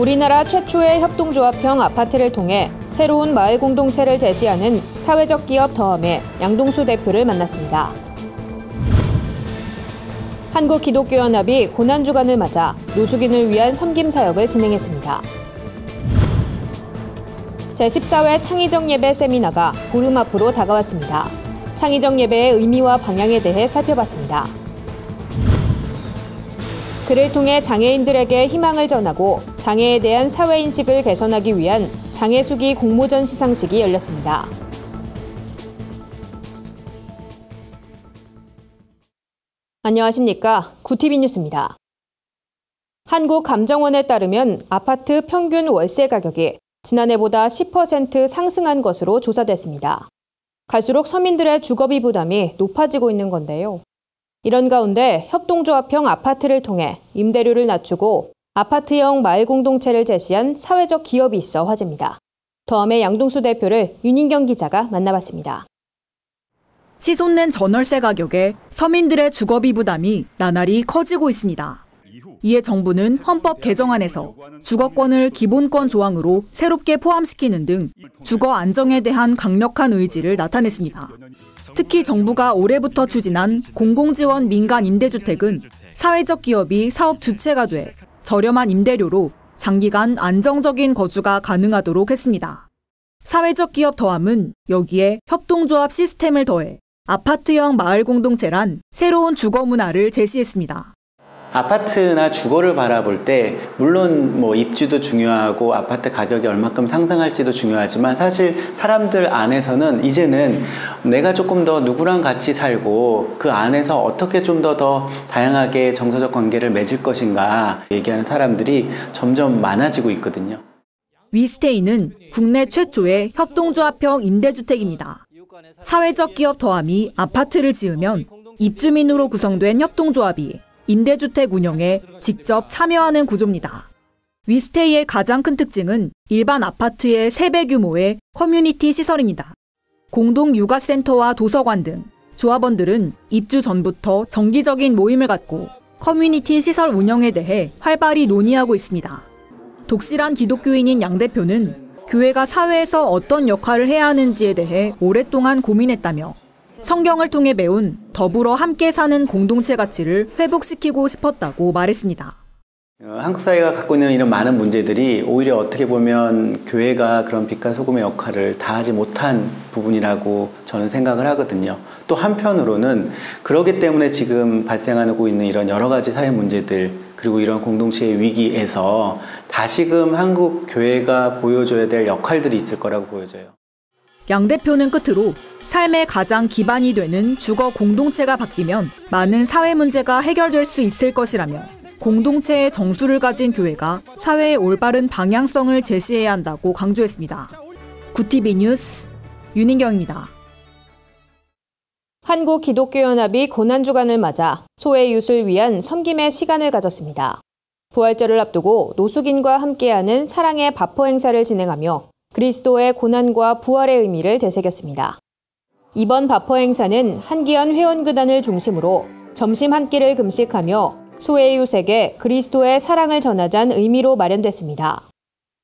우리나라 최초의 협동조합형 아파트를 통해 새로운 마을 공동체를 제시하는 사회적 기업 더함의 양동수 대표를 만났습니다. 한국기독교연합이 고난주간을 맞아 노숙인을 위한 섬김 사역을 진행했습니다. 제14회 창의적 예배 세미나가 보름 앞으로 다가왔습니다. 창의적 예배의 의미와 방향에 대해 살펴봤습니다. 글을 통해 장애인들에게 희망을 전하고 장애에 대한 사회인식을 개선하기 위한 장애수기 공모전 시상식이 열렸습니다. 안녕하십니까. 구티비 뉴스입니다. 한국감정원에 따르면 아파트 평균 월세 가격이 지난해보다 10% 상승한 것으로 조사됐습니다. 갈수록 서민들의 주거비 부담이 높아지고 있는 건데요. 이런 가운데 협동조합형 아파트를 통해 임대료를 낮추고 아파트형 마을 공동체를 제시한 사회적 기업이 있어 화제입니다. 더함의 양동수 대표를 윤인경 기자가 만나봤습니다. 치솟는 전월세 가격에 서민들의 주거비 부담이 나날이 커지고 있습니다. 이에 정부는 헌법 개정안에서 주거권을 기본권 조항으로 새롭게 포함시키는 등 주거 안정에 대한 강력한 의지를 나타냈습니다. 특히 정부가 올해부터 추진한 공공지원 민간 임대주택은 사회적 기업이 사업 주체가 돼 저렴한 임대료로 장기간 안정적인 거주가 가능하도록 했습니다. 사회적 기업 더함은 여기에 협동조합 시스템을 더해 아파트형 마을 공동체란 새로운 주거 문화를 제시했습니다. 아파트나 주거를 바라볼 때 물론 입주도 중요하고 아파트 가격이 얼마큼 상승할지도 중요하지만 사실 사람들 안에서는 이제는 내가 조금 더 누구랑 같이 살고 그 안에서 어떻게 좀 더 다양하게 정서적 관계를 맺을 것인가 얘기하는 사람들이 점점 많아지고 있거든요. 위스테이는 국내 최초의 협동조합형 임대주택입니다. 사회적 기업 더함이 아파트를 지으면 입주민으로 구성된 협동조합이 임대주택 운영에 직접 참여하는 구조입니다. 위스테이의 가장 큰 특징은 일반 아파트의 3배 규모의 커뮤니티 시설입니다. 공동 육아센터와 도서관 등 조합원들은 입주 전부터 정기적인 모임을 갖고 커뮤니티 시설 운영에 대해 활발히 논의하고 있습니다. 독실한 기독교인인 양 대표는 교회가 사회에서 어떤 역할을 해야 하는지에 대해 오랫동안 고민했다며 성경을 통해 배운 더불어 함께 사는 공동체 가치를 회복시키고 싶었다고 말했습니다. 한국 사회가 갖고 있는 이런 많은 문제들이 오히려 어떻게 보면 교회가 그런 빛과 소금의 역할을 다하지 못한 부분이라고 저는 생각을 하거든요. 또 한편으로는 그러기 때문에 지금 발생하고 있는 이런 여러 가지 사회 문제들 그리고 이런 공동체의 위기에서 다시금 한국 교회가 보여줘야 될 역할들이 있을 거라고 보여져요. 양 대표는 끝으로 삶의 가장 기반이 되는 주거 공동체가 바뀌면 많은 사회 문제가 해결될 수 있을 것이라며 공동체의 정수를 가진 교회가 사회의 올바른 방향성을 제시해야 한다고 강조했습니다. 구티비 뉴스 윤인경입니다. 한국기독교연합이 고난주간을 맞아 소외이웃을 위한 섬김의 시간을 가졌습니다. 부활절을 앞두고 노숙인과 함께하는 사랑의 바퍼 행사를 진행하며 그리스도의 고난과 부활의 의미를 되새겼습니다. 이번 바퍼 행사는 한기연 회원교단을 중심으로 점심 한 끼를 금식하며 소외이웃에게 그리스도의 사랑을 전하자는 의미로 마련됐습니다.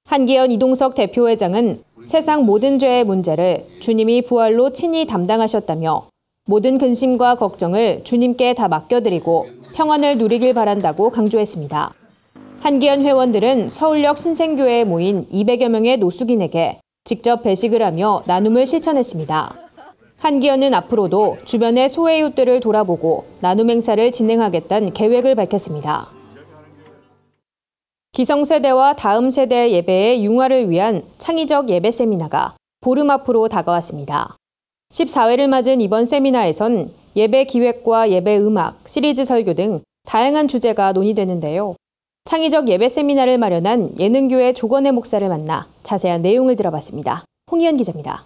한기연 이동석 대표회장은 세상 모든 죄의 문제를 주님이 부활로 친히 담당하셨다며 모든 근심과 걱정을 주님께 다 맡겨드리고 평안을 누리길 바란다고 강조했습니다. 한기연 회원들은 서울역 신생교회에 모인 200여 명의 노숙인에게 직접 배식을 하며 나눔을 실천했습니다. 한기연은 앞으로도 주변의 소외이웃들을 돌아보고 나눔 행사를 진행하겠다는 계획을 밝혔습니다. 기성세대와 다음 세대의 예배의 융화를 위한 창의적 예배 세미나가 보름 앞으로 다가왔습니다. 14회를 맞은 이번 세미나에선 예배 기획과 예배 음악, 시리즈 설교 등 다양한 주제가 논의되는데요. 창의적 예배 세미나를 마련한 예능교회 조건의 목사를 만나 자세한 내용을 들어봤습니다. 홍희연 기자입니다.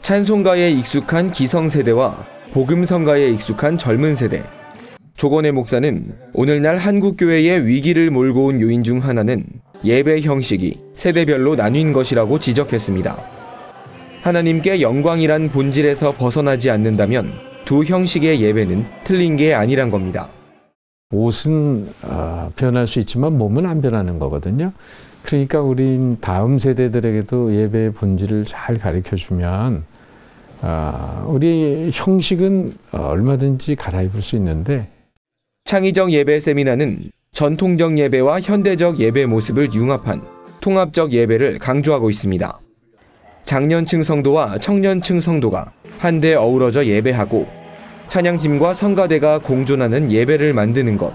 찬송가에 익숙한 기성세대와 복음성가에 익숙한 젊은 세대. 조건의 목사는 오늘날 한국교회의 위기를 몰고 온 요인 중 하나는 예배 형식이 세대별로 나뉜 것이라고 지적했습니다. 하나님께 영광이란 본질에서 벗어나지 않는다면 두 형식의 예배는 틀린 게 아니란 겁니다. 옷은 변할 수 있지만 몸은 안 변하는 거거든요. 그러니까 우린 다음 세대들에게도 예배의 본질을 잘 가르쳐주면 우리 형식은 얼마든지 갈아입을 수 있는데 창의적 예배 세미나는 전통적 예배와 현대적 예배 모습을 융합한 통합적 예배를 강조하고 있습니다. 장년층 성도와 청년층 성도가 한데 어우러져 예배하고 찬양팀과 성가대가 공존하는 예배를 만드는 것.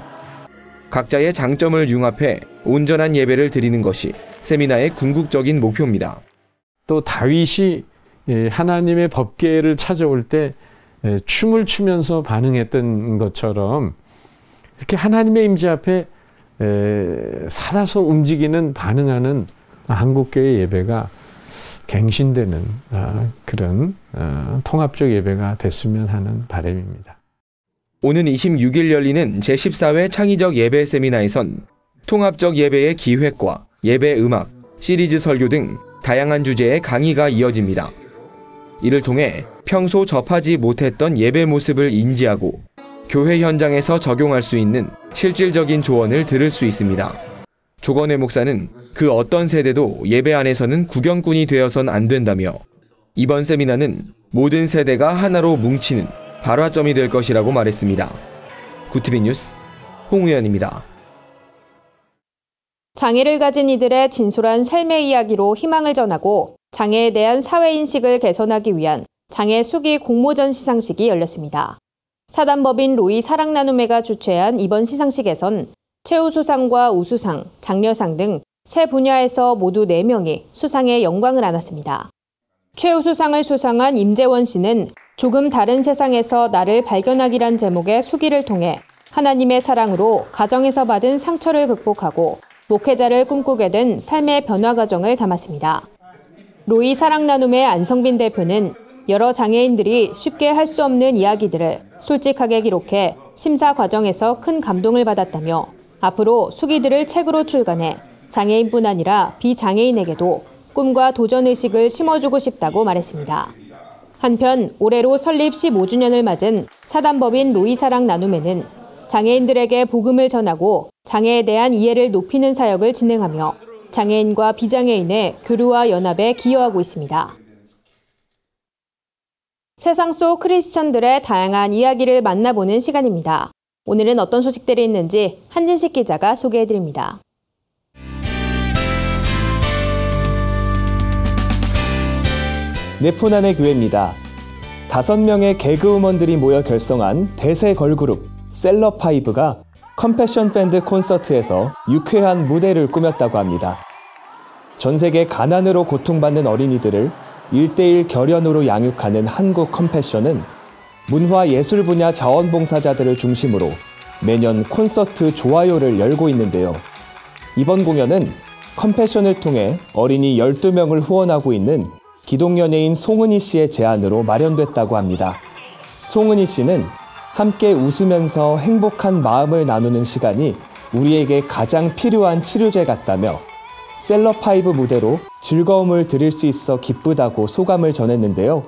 각자의 장점을 융합해 온전한 예배를 드리는 것이 세미나의 궁극적인 목표입니다. 또 다윗이 하나님의 법궤를 찾아올 때 춤을 추면서 반응했던 것처럼 이렇게 하나님의 임재 앞에 살아서 움직이는 반응하는 한국교회 예배가 갱신되는 그런 통합적 예배가 됐으면 하는 바람입니다. 오는 26일 열리는 제14회 창의적 예배 세미나에선 통합적 예배의 기획과 예배 음악, 시리즈 설교 등 다양한 주제의 강의가 이어집니다. 이를 통해 평소 접하지 못했던 예배 모습을 인지하고 교회 현장에서 적용할 수 있는 실질적인 조언을 들을 수 있습니다. 조건의 목사는 그 어떤 세대도 예배 안에서는 구경꾼이 되어선 안 된다며 이번 세미나는 모든 세대가 하나로 뭉치는 발화점이 될 것이라고 말했습니다. 구티비 뉴스 홍우연입니다. 장애를 가진 이들의 진솔한 삶의 이야기로 희망을 전하고 장애에 대한 사회인식을 개선하기 위한 장애 수기 공모전 시상식이 열렸습니다. 사단법인 로이 사랑나눔회가 주최한 이번 시상식에선 최우수상과 우수상, 장려상 등 세 분야에서 모두 4명이 수상의 영광을 안았습니다. 최우수상을 수상한 임재원 씨는 조금 다른 세상에서 나를 발견하기란 제목의 수기를 통해 하나님의 사랑으로 가정에서 받은 상처를 극복하고 목회자를 꿈꾸게 된 삶의 변화 과정을 담았습니다. 로이 사랑나눔의 안성빈 대표는 여러 장애인들이 쉽게 할 수 없는 이야기들을 솔직하게 기록해 심사 과정에서 큰 감동을 받았다며 앞으로 수기들을 책으로 출간해 장애인뿐 아니라 비장애인에게도 꿈과 도전의식을 심어주고 싶다고 말했습니다. 한편 올해로 설립 15주년을 맞은 사단법인 로이 사랑나눔회는 장애인들에게 복음을 전하고 장애에 대한 이해를 높이는 사역을 진행하며 장애인과 비장애인의 교류와 연합에 기여하고 있습니다. 세상 속 크리스천들의 다양한 이야기를 만나보는 시간입니다. 오늘은 어떤 소식들이 있는지 한진식 기자가 소개해드립니다. 네포난의 교회입니다. 5명의 개그우먼들이 모여 결성한 대세 걸그룹 셀럽파이브가 컴패션 밴드 콘서트에서 유쾌한 무대를 꾸몄다고 합니다. 전 세계 가난으로 고통받는 어린이들을 1:1 결연으로 양육하는 한국 컴패션은 문화 예술 분야 자원봉사자들을 중심으로 매년 콘서트 좋아요를 열고 있는데요. 이번 공연은 컴패션을 통해 어린이 12명을 후원하고 있는 기독연예인 송은희 씨의 제안으로 마련됐다고 합니다. 송은희 씨는 함께 웃으면서 행복한 마음을 나누는 시간이 우리에게 가장 필요한 치료제 같다며 셀럽파이브 무대로 즐거움을 드릴 수 있어 기쁘다고 소감을 전했는데요.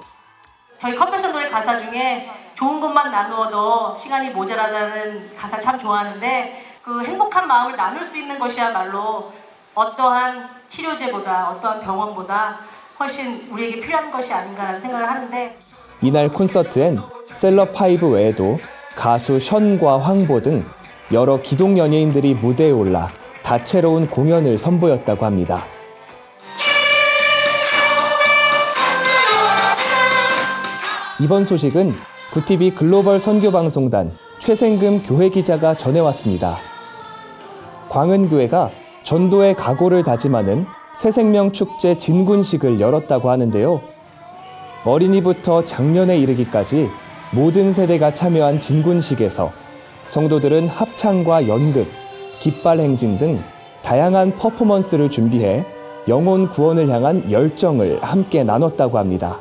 저희 컴패션 노래 가사 중에 좋은 것만 나누어도 시간이 모자라다는 가사 참 좋아하는데 그 행복한 마음을 나눌 수 있는 것이야말로 어떠한 치료제보다 어떠한 병원보다 훨씬 우리에게 필요한 것이 아닌가라는 생각을 하는데 이날 콘서트엔 셀럽파이브 외에도 가수 션과 황보 등 여러 기독 연예인들이 무대에 올라 다채로운 공연을 선보였다고 합니다. 이번 소식은 구티비 글로벌 선교방송단 최생금 교회 기자가 전해왔습니다. 광은교회가 전도의 각오를 다짐하는 새생명 축제 진군식을 열었다고 하는데요. 어린이부터 장년에 이르기까지 모든 세대가 참여한 진군식에서 성도들은 합창과 연극, 깃발 행진 등 다양한 퍼포먼스를 준비해 영혼 구원을 향한 열정을 함께 나눴다고 합니다.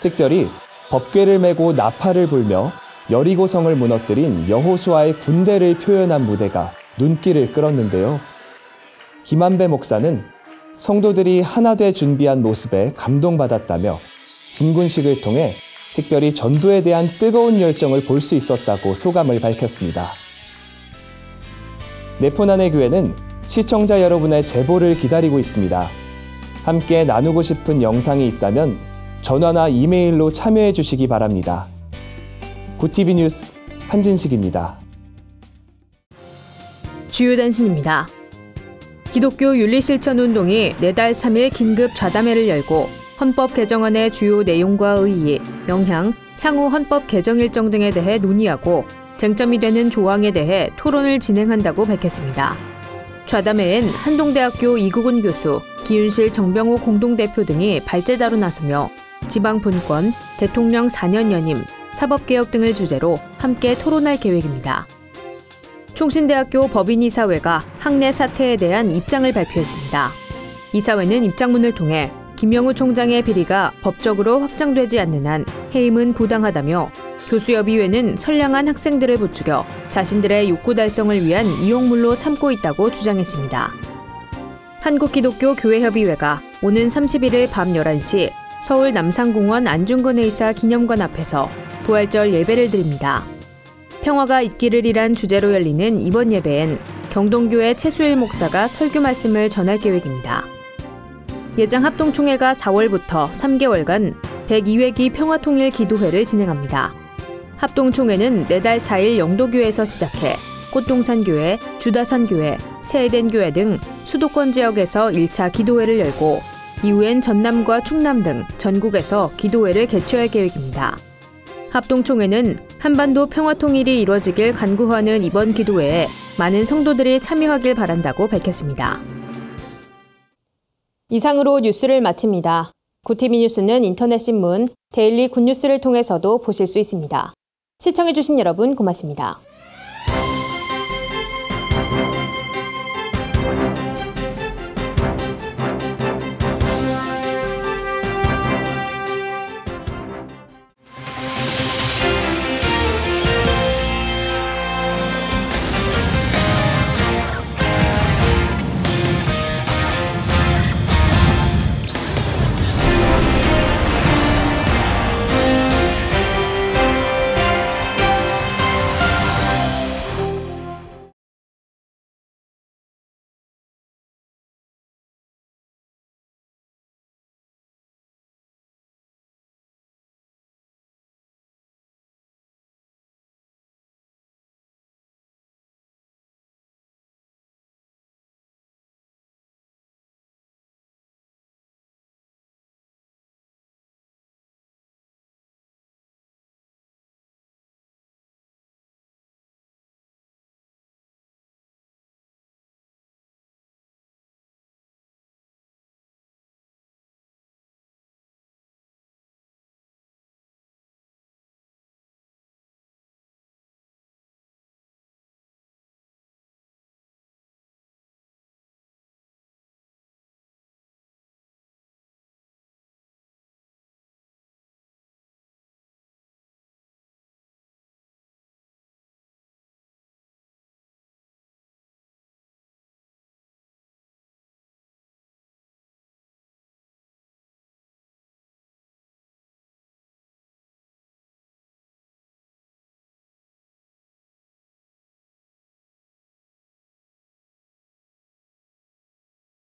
특별히 법궤를 메고 나팔을 불며 여리고성을 무너뜨린 여호수아의 군대를 표현한 무대가 눈길을 끌었는데요. 김한배 목사는 성도들이 하나 돼 준비한 모습에 감동받았다며 진군식을 통해 특별히 전도에 대한 뜨거운 열정을 볼 수 있었다고 소감을 밝혔습니다. 내포난의 교회는 시청자 여러분의 제보를 기다리고 있습니다. 함께 나누고 싶은 영상이 있다면 전화나 이메일로 참여해 주시기 바랍니다. 구TV 뉴스 한진식입니다. 주요 단신입니다. 기독교 윤리실천운동이 내달 3일 긴급 좌담회를 열고 헌법 개정안의 주요 내용과 의의, 영향, 향후 헌법 개정 일정 등에 대해 논의하고 쟁점이 되는 조항에 대해 토론을 진행한다고 밝혔습니다. 좌담회엔 한동대학교 이국은 교수, 기윤실 정병호 공동대표 등이 발제자로 나서며 지방 분권, 대통령 4년 연임, 사법개혁 등을 주제로 함께 토론할 계획입니다. 총신대학교 법인이사회가 학내 사태에 대한 입장을 발표했습니다. 이사회는 입장문을 통해 김영우 총장의 비리가 법적으로 확정되지 않는 한 해임은 부당하다며 교수협의회는 선량한 학생들을 부추겨 자신들의 욕구 달성을 위한 이용물로 삼고 있다고 주장했습니다. 한국기독교교회협의회가 오는 31일 밤 11시 서울 남산공원 안중근의사 기념관 앞에서 부활절 예배를 드립니다. 평화가 있기를이란 주제로 열리는 이번 예배엔 경동교회 최수일 목사가 설교 말씀을 전할 계획입니다. 예장 합동총회가 4월부터 3개월간 102회기 평화통일 기도회를 진행합니다. 합동총회는 내달 4일 영도교회에서 시작해 꽃동산교회, 주다산교회, 세에덴교회 등 수도권 지역에서 1차 기도회를 열고 이후엔 전남과 충남 등 전국에서 기도회를 개최할 계획입니다. 합동총회는 한반도 평화통일이 이루어지길 간구하는 이번 기도회에 많은 성도들이 참여하길 바란다고 밝혔습니다. 이상으로 뉴스를 마칩니다. 구TV 뉴스는 인터넷 신문, 데일리 굿뉴스를 통해서도 보실 수 있습니다. 시청해주신 여러분 고맙습니다.